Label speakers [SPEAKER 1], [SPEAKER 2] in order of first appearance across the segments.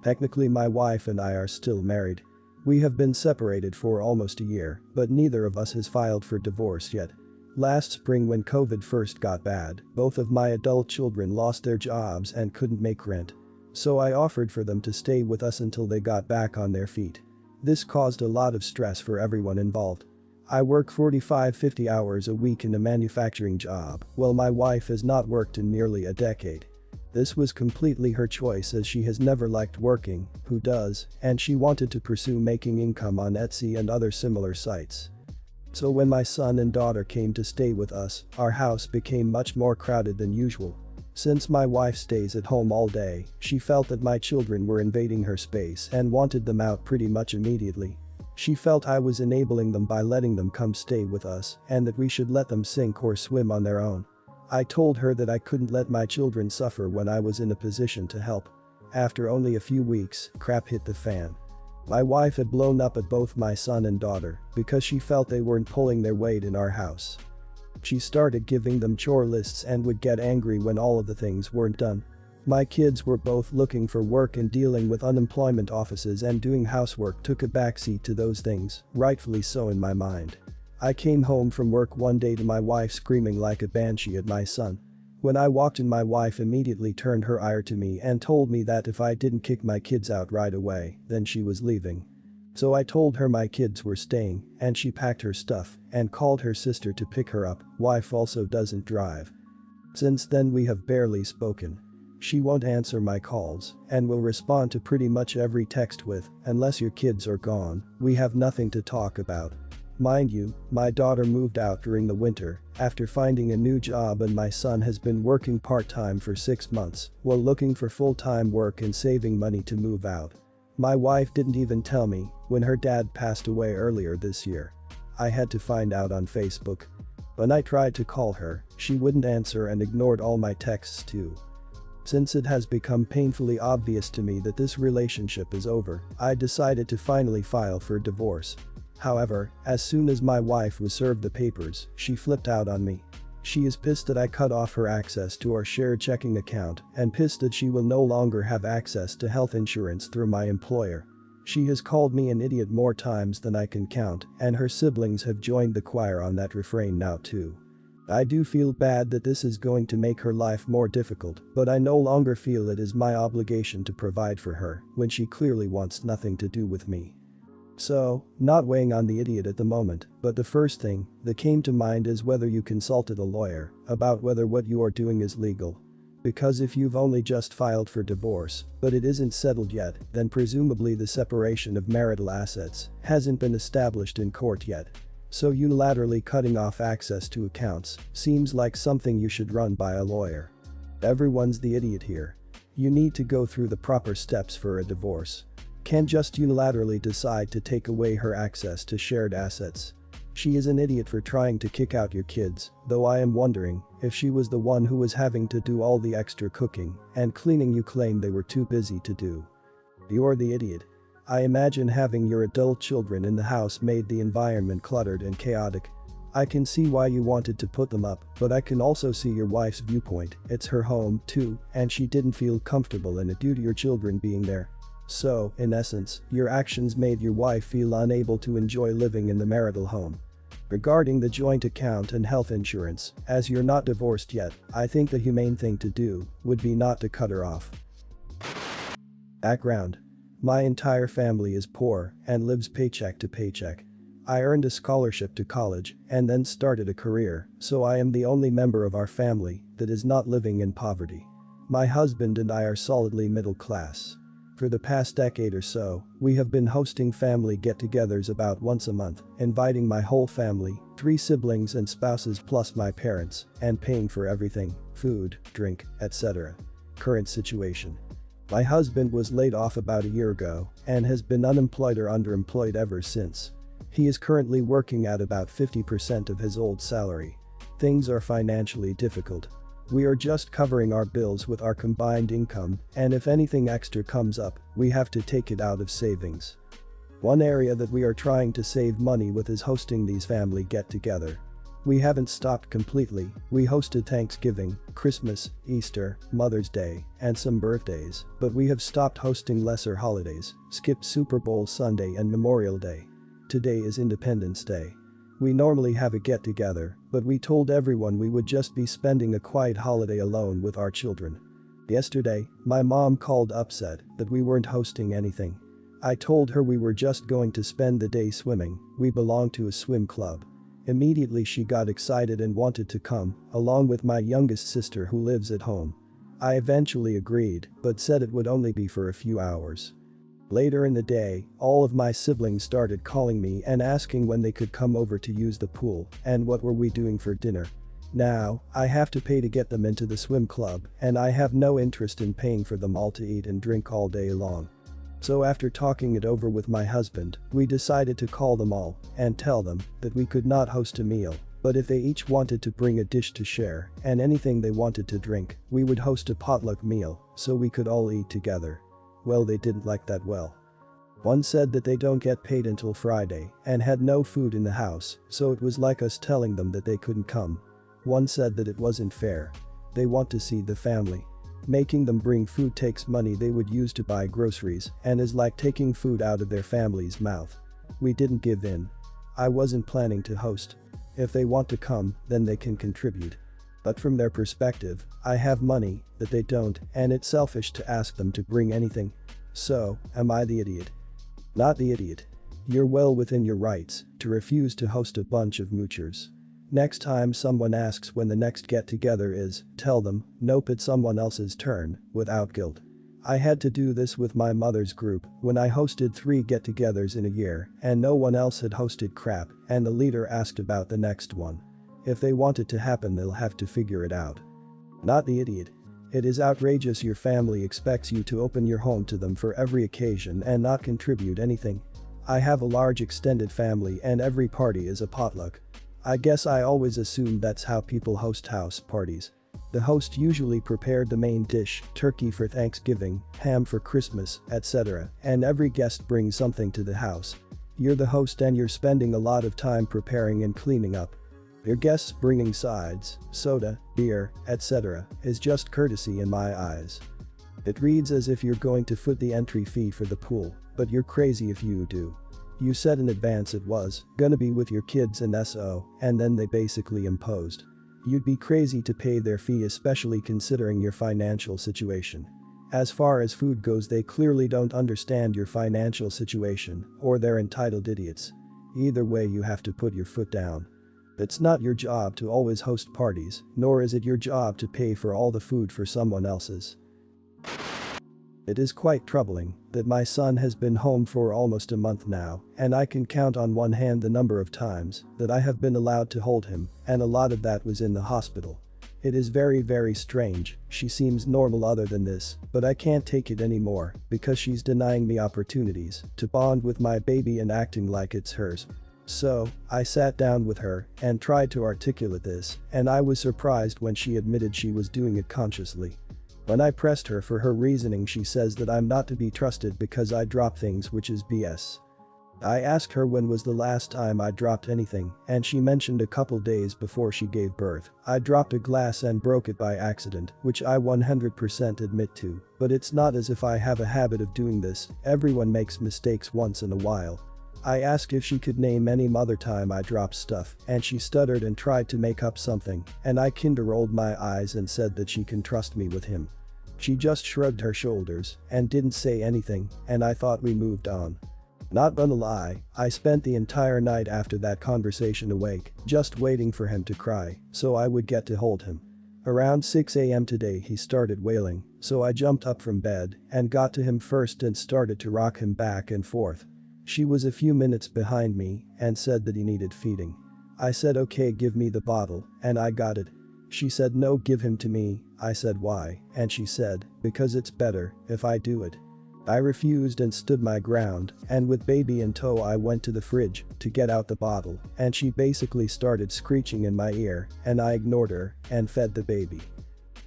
[SPEAKER 1] Technically, my wife and I are still married. We have been separated for almost a year, but neither of us has filed for divorce yet. Last spring when COVID first got bad, both of my adult children lost their jobs and couldn't make rent. So I offered for them to stay with us until they got back on their feet. This caused a lot of stress for everyone involved. I work 45-50 hours a week in a manufacturing job, while my wife has not worked in nearly a decade. This was completely her choice as she has never liked working, who does, and she wanted to pursue making income on Etsy and other similar sites. So when my son and daughter came to stay with us, our house became much more crowded than usual. Since my wife stays at home all day, she felt that my children were invading her space and wanted them out pretty much immediately. She felt I was enabling them by letting them come stay with us and that we should let them sink or swim on their own. I told her that I couldn't let my children suffer when I was in a position to help. After only a few weeks, crap hit the fan. My wife had blown up at both my son and daughter because she felt they weren't pulling their weight in our house. She started giving them chore lists and would get angry when all of the things weren't done. My kids were both looking for work and dealing with unemployment offices, and doing housework took a backseat to those things, rightfully so in my mind. I came home from work one day to my wife screaming like a banshee at my son. When I walked in, my wife immediately turned her ire to me and told me that if I didn't kick my kids out right away, then she was leaving. So I told her my kids were staying, and she packed her stuff and called her sister to pick her up. Wife also doesn't drive. Since then we have barely spoken. She won't answer my calls and will respond to pretty much every text with, "Unless your kids are gone, we have nothing to talk about." Mind you, my daughter moved out during the winter after finding a new job, and my son has been working part-time for 6 months while looking for full-time work and saving money to move out. My wife didn't even tell me when her dad passed away earlier this year. I had to find out on Facebook. When I tried to call her, she wouldn't answer and ignored all my texts too. Since it has become painfully obvious to me that this relationship is over, I decided to finally file for divorce. However, as soon as my wife was served the papers, she flipped out on me. She is pissed that I cut off her access to our shared checking account and pissed that she will no longer have access to health insurance through my employer. She has called me an idiot more times than I can count, and her siblings have joined the choir on that refrain now too. I do feel bad that this is going to make her life more difficult, but I no longer feel it is my obligation to provide for her when she clearly wants nothing to do with me. So, not weighing on the idiot at the moment, but the first thing that came to mind is whether you consulted a lawyer about whether what you are doing is legal. Because if you've only just filed for divorce, but it isn't settled yet, then presumably the separation of marital assets hasn't been established in court yet. So unilaterally cutting off access to accounts seems like something you should run by a lawyer. Everyone's the idiot here. You need to go through the proper steps for a divorce. Can't just unilaterally decide to take away her access to shared assets. She is an idiot for trying to kick out your kids, though I am wondering if she was the one who was having to do all the extra cooking and cleaning you claim they were too busy to do. You're the idiot. I imagine having your adult children in the house made the environment cluttered and chaotic. I can see why you wanted to put them up, but I can also see your wife's viewpoint. It's her home too, and she didn't feel comfortable in it due to your children being there. So, in essence, your actions made your wife feel unable to enjoy living in the marital home. Regarding the joint account and health insurance, as you're not divorced yet, I think the humane thing to do would be not to cut her off. Background. My entire family is poor and lives paycheck to paycheck. I earned a scholarship to college and then started a career, so I am the only member of our family that is not living in poverty. My husband and I are solidly middle class. For the past decade or so, we have been hosting family get-togethers about once a month, inviting my whole family, 3 siblings and spouses plus my parents, and paying for everything: food, drink, etc. Current situation. My husband was laid off about a year ago and has been unemployed or underemployed ever since. He is currently working at about 50% of his old salary. Things are financially difficult. We are just covering our bills with our combined income, and if anything extra comes up, we have to take it out of savings. One area that we are trying to save money with is hosting these family get-together. We haven't stopped completely. We hosted Thanksgiving, Christmas, Easter, Mother's Day, and some birthdays, but we have stopped hosting lesser holidays, skipped Super Bowl Sunday and Memorial Day. Today is Independence Day. We normally have a get-together, but we told everyone we would just be spending a quiet holiday alone with our children. Yesterday, my mom called upset that we weren't hosting anything. I told her we were just going to spend the day swimming, we belong to a swim club. Immediately she got excited and wanted to come, along with my youngest sister who lives at home. I eventually agreed, but said it would only be for a few hours. Later in the day, all of my siblings started calling me and asking when they could come over to use the pool and what were we doing for dinner. Now, I have to pay to get them into the swim club, and I have no interest in paying for them all to eat and drink all day long. So after talking it over with my husband, we decided to call them all and tell them that we could not host a meal, but if they each wanted to bring a dish to share and anything they wanted to drink, we would host a potluck meal so we could all eat together. Well, they didn't like that well. One said that they don't get paid until Friday and had no food in the house, so it was like us telling them that they couldn't come. One said that it wasn't fair. They want to see the family. Making them bring food takes money they would use to buy groceries and is like taking food out of their family's mouth. We didn't give in. I wasn't planning to host. If they want to come, then they can contribute. But from their perspective, I have money that they don't, and it's selfish to ask them to bring anything. So, am I the idiot? Not the idiot. You're well within your rights to refuse to host a bunch of moochers. Next time someone asks when the next get-together is, tell them, nope, it's someone else's turn, without guilt. I had to do this with my mother's group when I hosted 3 get-togethers in a year and no one else had hosted crap and the leader asked about the next one. If they want it to happen, they'll have to figure it out. Not the idiot. It is outrageous your family expects you to open your home to them for every occasion and not contribute anything. I have a large extended family and every party is a potluck. I guess I always assumed that's how people host house parties. The host usually prepared the main dish, turkey for Thanksgiving, ham for Christmas, etc., and every guest brings something to the house. You're the host and you're spending a lot of time preparing and cleaning up. Your guests bringing sides, soda, beer, etc. is just courtesy in my eyes. It reads as if you're going to foot the entry fee for the pool, but you're crazy if you do. You said in advance it was gonna be with your kids and SO, and then they basically imposed. You'd be crazy to pay their fee, especially considering your financial situation. As far as food goes, they clearly don't understand your financial situation, or they're entitled idiots. Either way, you have to put your foot down. It's not your job to always host parties, nor is it your job to pay for all the food for someone else's. It is quite troubling that my son has been home for almost a month now, and I can count on one hand the number of times that I have been allowed to hold him, and a lot of that was in the hospital. It is very strange. She seems normal other than this, but I can't take it anymore because she's denying me opportunities to bond with my baby and acting like it's hers. So, I sat down with her and tried to articulate this, and I was surprised when she admitted she was doing it consciously. When I pressed her for her reasoning, she says that I'm not to be trusted because I drop things, which is BS. I asked her when was the last time I dropped anything, and she mentioned a couple days before she gave birth. I dropped a glass and broke it by accident, which I 100% admit to, but it's not as if I have a habit of doing this. Everyone makes mistakes once in a while. I asked if she could name any other time I dropped stuff, and she stuttered and tried to make up something, and I kinda rolled my eyes and said that she can trust me with him. She just shrugged her shoulders and didn't say anything, and I thought we moved on. Not gonna lie, I spent the entire night after that conversation awake, just waiting for him to cry, so I would get to hold him. Around 6 a.m. today he started wailing, so I jumped up from bed and got to him first and started to rock him back and forth. She was a few minutes behind me and said that he needed feeding. I said okay, give me the bottle, and I got it. She said no, give him to me. I said why, and she said, because it's better if I do it. I refused and stood my ground, and with baby in tow I went to the fridge to get out the bottle, and she basically started screeching in my ear, and I ignored her and fed the baby.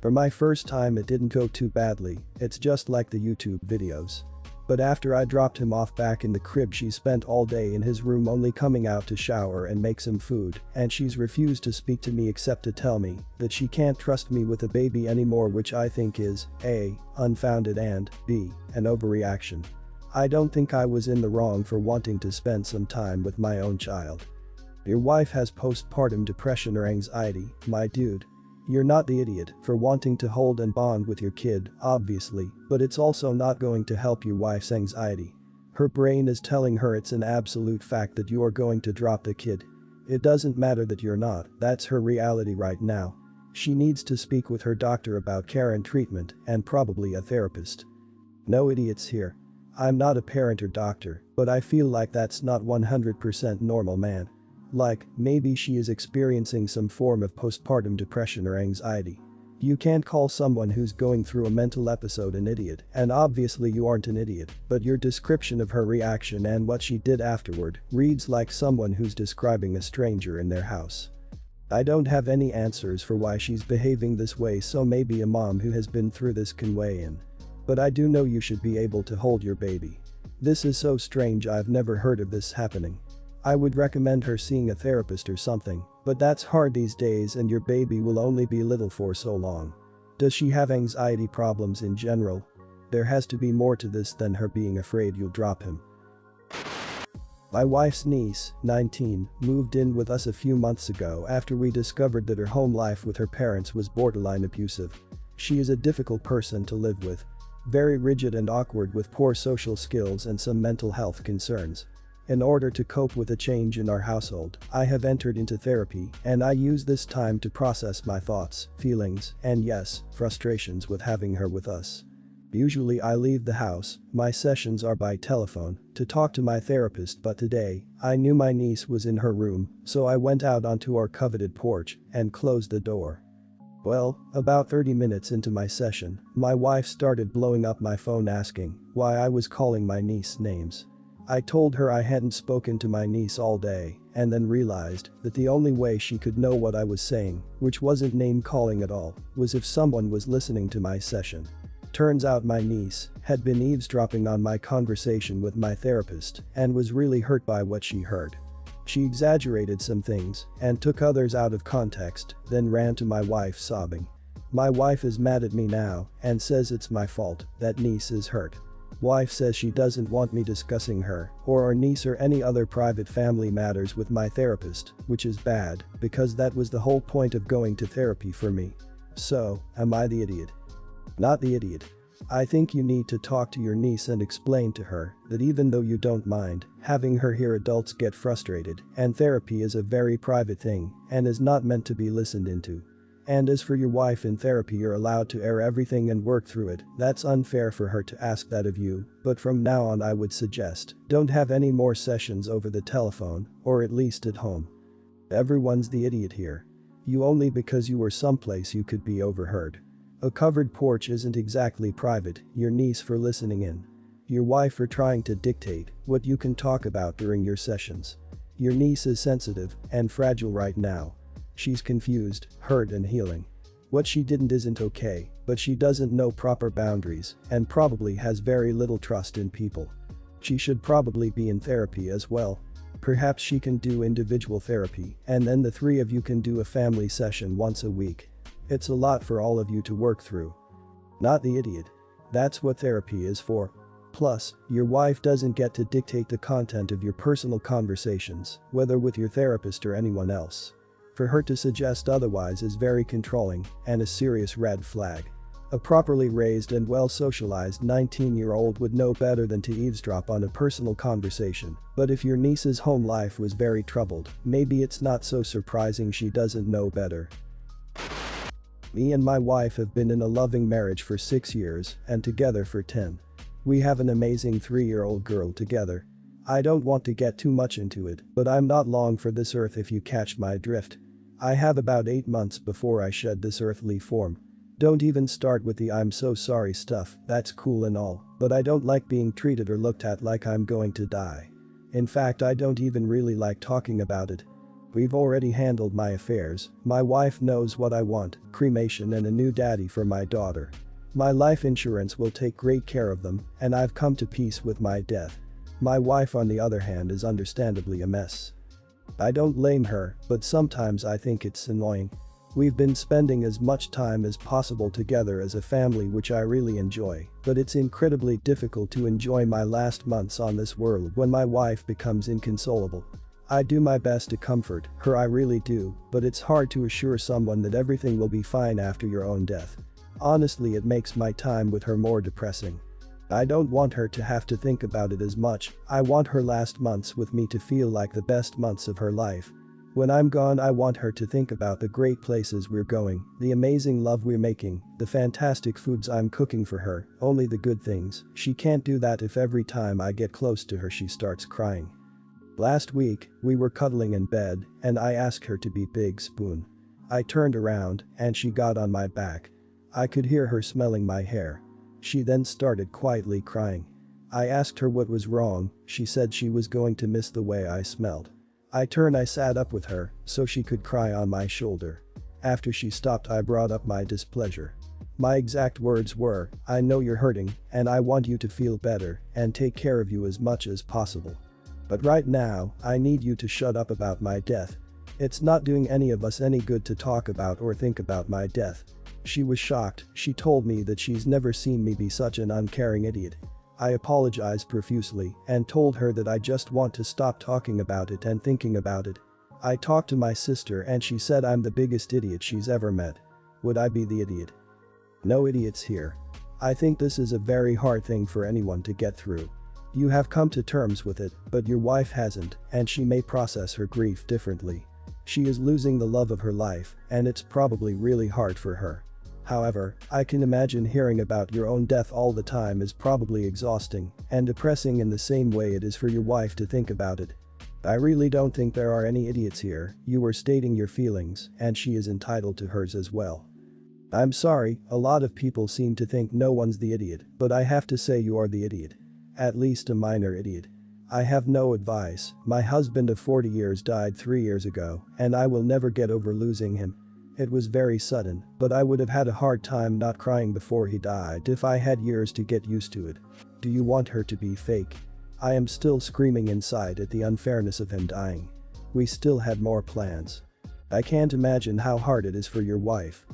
[SPEAKER 1] For my first time it didn't go too badly, it's just like the YouTube videos. But after I dropped him off back in the crib, she spent all day in his room only coming out to shower and make some food, and she's refused to speak to me except to tell me that she can't trust me with a baby anymore, which I think is A, unfounded, and B, an overreaction. I don't think I was in the wrong for wanting to spend some time with my own child. Your wife has postpartum depression or anxiety, my dude. You're not the idiot for wanting to hold and bond with your kid, obviously, but it's also not going to help your wife's anxiety. Her brain is telling her it's an absolute fact that you're going to drop the kid. It doesn't matter that you're not, that's her reality right now. She needs to speak with her doctor about care and treatment, and probably a therapist. No idiots here. I'm not a parent or doctor, but I feel like that's not 100% normal, man. Like, maybe she is experiencing some form of postpartum depression or anxiety. You can't call someone who's going through a mental episode an idiot, and obviously you aren't an idiot, but your description of her reaction and what she did afterward reads like someone who's describing a stranger in their house. I don't have any answers for why she's behaving this way, so maybe a mom who has been through this can weigh in. But I do know you should be able to hold your baby. This is so strange, I've never heard of this happening. I would recommend her seeing a therapist or something, but that's hard these days and your baby will only be little for so long. Does she have anxiety problems in general? There has to be more to this than her being afraid you'll drop him. My wife's niece, 19, moved in with us a few months ago after we discovered that her home life with her parents was borderline abusive. She is a difficult person to live with. Very rigid and awkward with poor social skills and some mental health concerns. In order to cope with a change in our household, I have entered into therapy, and I use this time to process my thoughts, feelings, and yes, frustrations with having her with us. Usually I leave the house, my sessions are by telephone, to talk to my therapist, but today, I knew my niece was in her room, so I went out onto our coveted porch and closed the door. Well, about 30 minutes into my session, my wife started blowing up my phone asking why I was calling my niece names. I told her I hadn't spoken to my niece all day, and then realized that the only way she could know what I was saying, which wasn't name calling at all, was if someone was listening to my session. Turns out my niece had been eavesdropping on my conversation with my therapist and was really hurt by what she heard. She exaggerated some things and took others out of context, then ran to my wife sobbing. My wife is mad at me now and says it's my fault that niece is hurt. Wife says she doesn't want me discussing her or our niece or any other private family matters with my therapist, which is bad because that was the whole point of going to therapy for me. So, am I the idiot? Not the idiot. I think you need to talk to your niece and explain to her that even though you don't mind having her hear adults get frustrated, and therapy is a very private thing and is not meant to be listened into. And as for your wife, in therapy you're allowed to air everything and work through it. That's unfair for her to ask that of you, but from now on I would suggest don't have any more sessions over the telephone, or at least at home. Everyone's the idiot here. You only because you were someplace you could be overheard. A covered porch isn't exactly private, your niece for listening in. Your wife for trying to dictate what you can talk about during your sessions. Your niece is sensitive and fragile right now. She's confused, hurt and healing. What she didn't isn't okay, but she doesn't know proper boundaries and probably has very little trust in people. She should probably be in therapy as well. Perhaps she can do individual therapy and then the three of you can do a family session once a week. It's a lot for all of you to work through. Not the idiot. That's what therapy is for. Plus, your wife doesn't get to dictate the content of your personal conversations, whether with your therapist or anyone else. For her to suggest otherwise is very controlling and a serious red flag. A properly raised and well-socialized 19-year-old would know better than to eavesdrop on a personal conversation, but if your niece's home life was very troubled, maybe it's not so surprising she doesn't know better. Me and my wife have been in a loving marriage for 6 years and together for 10. We have an amazing 3-year-old girl together. I don't want to get too much into it, but I'm not long for this earth if you catch my drift. I have about 8 months before I shed this earthly form. Don't even start with the I'm so sorry stuff, that's cool and all, but I don't like being treated or looked at like I'm going to die. In fact, I don't even really like talking about it. We've already handled my affairs, my wife knows what I want, cremation and a new daddy for my daughter. My life insurance will take great care of them, and I've come to peace with my death. My wife on the other hand is understandably a mess. I don't blame her, but sometimes I think it's annoying. We've been spending as much time as possible together as a family, which I really enjoy, but it's incredibly difficult to enjoy my last months on this world when my wife becomes inconsolable. I do my best to comfort her, I really do, but it's hard to assure someone that everything will be fine after your own death. Honestly, it makes my time with her more depressing. I don't want her to have to think about it as much. I want her last months with me to feel like the best months of her life. When I'm gone, I want her to think about the great places we're going, the amazing love we're making, the fantastic foods I'm cooking for her, only the good things. She can't do that if every time I get close to her she starts crying. Last week, we were cuddling in bed, and I asked her to be Big Spoon. I turned around, and she got on my back. I could hear her smelling my hair. She then started quietly crying. I asked her what was wrong. She said she was going to miss the way I smelled. I sat up with her, so she could cry on my shoulder. After she stopped, I brought up my displeasure. My exact words were, "I know you're hurting, and I want you to feel better and take care of you as much as possible. But right now, I need you to shut up about my death. It's not doing any of us any good to talk about or think about my death." She was shocked. She told me that she's never seen me be such an uncaring idiot. I apologized profusely and told her that I just want to stop talking about it and thinking about it. I talked to my sister and she said I'm the biggest idiot she's ever met. Would I be the idiot? No idiots here. I think this is a very hard thing for anyone to get through. You have come to terms with it, but your wife hasn't, and she may process her grief differently. She is losing the love of her life, and it's probably really hard for her. However, I can imagine hearing about your own death all the time is probably exhausting and depressing in the same way it is for your wife to think about it. I really don't think there are any idiots here. You were stating your feelings, and she is entitled to hers as well. I'm sorry, a lot of people seem to think no one's the idiot, but I have to say you are the idiot. At least a minor idiot. I have no advice. My husband of 40 years died 3 years ago, and I will never get over losing him. It was very sudden, but I would have had a hard time not crying before he died if I had years to get used to it. Do you want her to be fake? I am still screaming inside at the unfairness of him dying. We still had more plans. I can't imagine how hard it is for your wife.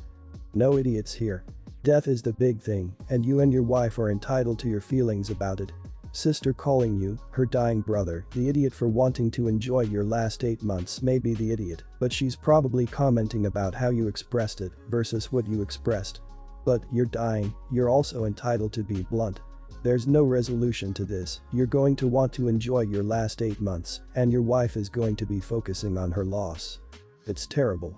[SPEAKER 1] No idiots here. Death is the big thing, and you and your wife are entitled to your feelings about it. Sister calling you, her dying brother, the idiot for wanting to enjoy your last 8 months may be the idiot, but she's probably commenting about how you expressed it versus what you expressed. But you're dying, you're also entitled to be blunt. There's no resolution to this. You're going to want to enjoy your last 8 months, and your wife is going to be focusing on her loss. It's terrible.